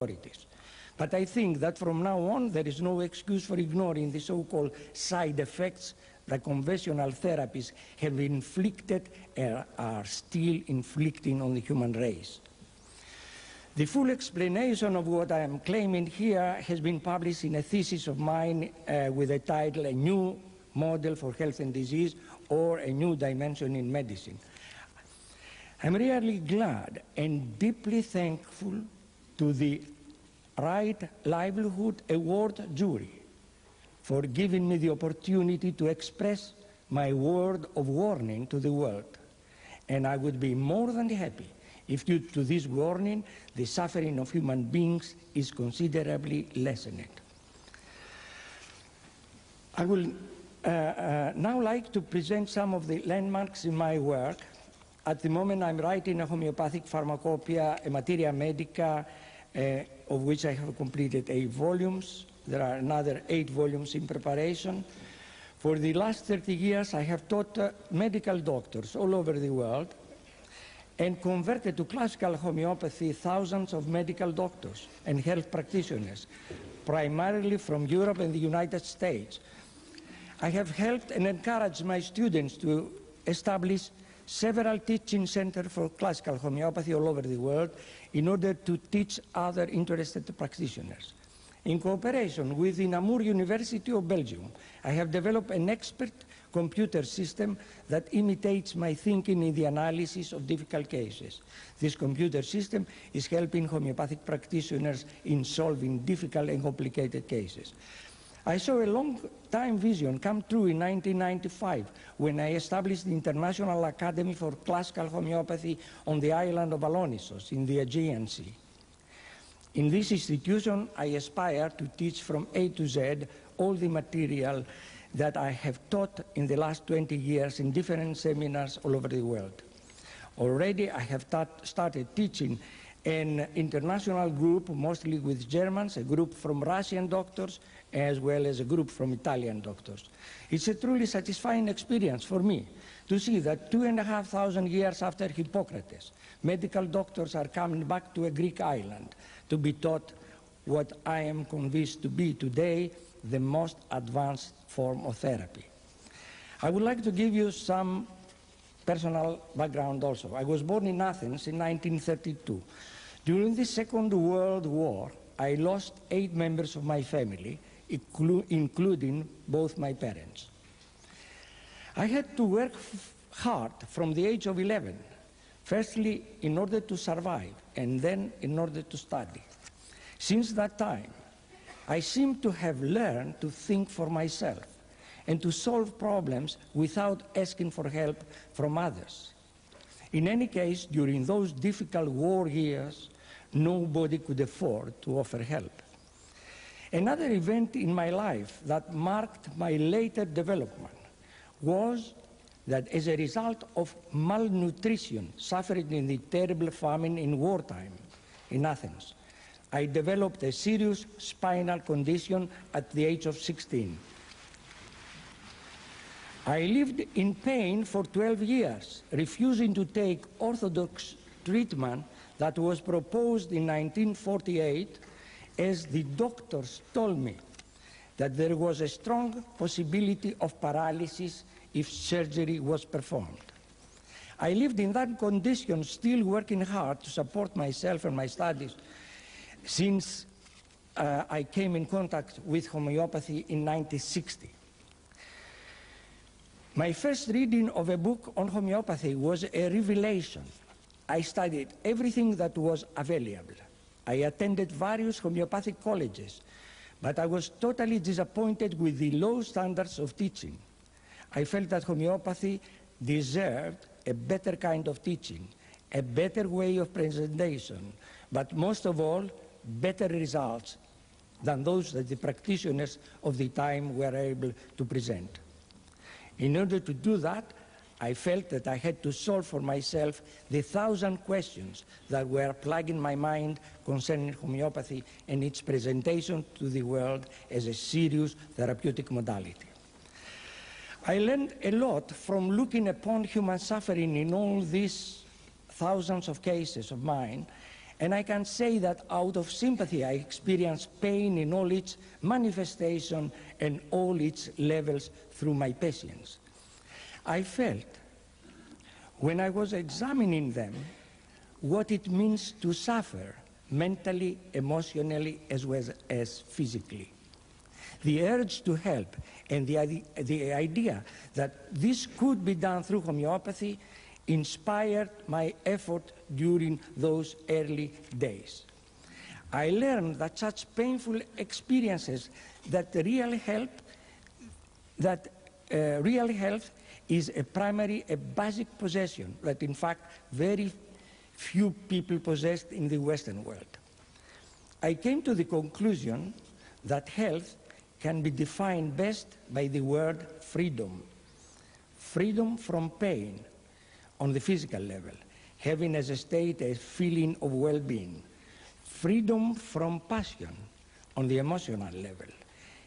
authorities. But I think that from now on, there is no excuse for ignoring the so-called side effects that conventional therapies have inflicted and are still inflicting on the human race. The full explanation of what I am claiming here has been published in a thesis of mine with the title, A New Model for Health and Disease, or A New Dimension in Medicine. I'm really glad and deeply thankful to the Livelihood Award jury for giving me the opportunity to express my word of warning to the world. And I would be more than happy if due to this warning, the suffering of human beings is considerably lessened. I will now like to present some of the landmarks in my work. At the moment, I'm writing a homeopathic pharmacopoeia, a materia medica, of which I have completed 8 volumes. There are another 8 volumes in preparation. For the last 30 years, I have taught medical doctors all over the world and converted to classical homeopathy thousands of medical doctors and health practitioners, primarily from Europe and the United States. I have helped and encouraged my students to establish several teaching centers for classical homeopathy all over the world in order to teach other interested practitioners. In cooperation with the Namur University of Belgium, I have developed an expert computer system that imitates my thinking in the analysis of difficult cases. This computer system is helping homeopathic practitioners in solving difficult and complicated cases. I saw a long-time vision come true in 1995 when I established the International Academy for Classical Homeopathy on the island of Alonissos in the Aegean Sea. In this institution, I aspire to teach from A to Z all the material that I have taught in the last 20 years in different seminars all over the world. Already, I have started teaching an international group, mostly with Germans, a group from Russian doctors, as well as a group from Italian doctors. It's a truly satisfying experience for me to see that 2,500 years after Hippocrates, medical doctors are coming back to a Greek island to be taught what I am convinced to be today the most advanced form of therapy. I would like to give you some personal background also. I was born in Athens in 1932. During the Second World War, I lost 8 members of my family, including both my parents. I had to work hard from the age of 11, firstly in order to survive, and then in order to study. Since that time, I seem to have learned to think for myself and to solve problems without asking for help from others. In any case, during those difficult war years, nobody could afford to offer help. Another event in my life that marked my later development was that as a result of malnutrition suffered in the terrible famine in wartime in Athens, I developed a serious spinal condition at the age of 16. I lived in pain for 12 years, refusing to take orthodox treatment that was proposed in 1948, as the doctors told me that there was a strong possibility of paralysis if surgery was performed. I lived in that condition, still working hard to support myself and my studies, since I came in contact with homeopathy in 1960. My first reading of a book on homeopathy was a revelation. I studied everything that was available. I attended various homeopathic colleges, but I was totally disappointed with the low standards of teaching. I felt that homeopathy deserved a better kind of teaching, a better way of presentation, but most of all, better results than those that the practitioners of the time were able to present. In order to do that, I felt that I had to solve for myself the 1,000 questions that were plaguing my mind concerning homeopathy and its presentation to the world as a serious therapeutic modality. I learned a lot from looking upon human suffering in all these thousands of cases of mine And I can say that out of sympathy, I experience pain in all its manifestation and all its levels through my patients. I felt, when I was examining them, what it means to suffer mentally, emotionally, as well as physically. The urge to help and the idea that this could be done through homeopathy inspired my effort during those early days. I learned that such painful experiences, that real health is a primary, a basic possession that in fact very few people possess in the Western world. I came to the conclusion that health can be defined best by the word freedom. Freedom from pain on the physical level, having as a state a feeling of well-being. Freedom from passion on the emotional level,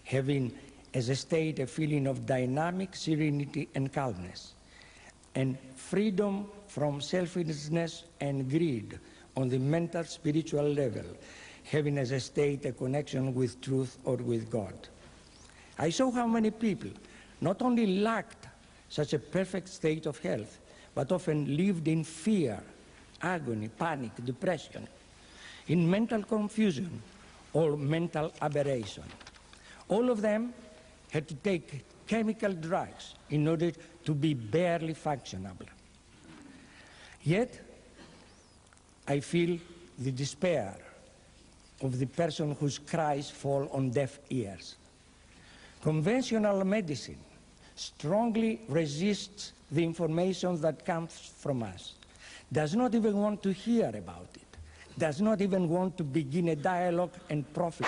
having as a state a feeling of dynamic serenity and calmness. And freedom from selfishness and greed on the mental spiritual level, having as a state a connection with truth or with God. I saw how many people not only lacked such a perfect state of health, but often lived in fear, agony, panic, depression, in mental confusion or mental aberration. All of them had to take chemical drugs in order to be barely functional. Yet, I feel the despair of the person whose cries fall on deaf ears. Conventional medicine strongly resists the information that comes from us, does not even want to hear about it, does not even want to begin a dialogue and profit.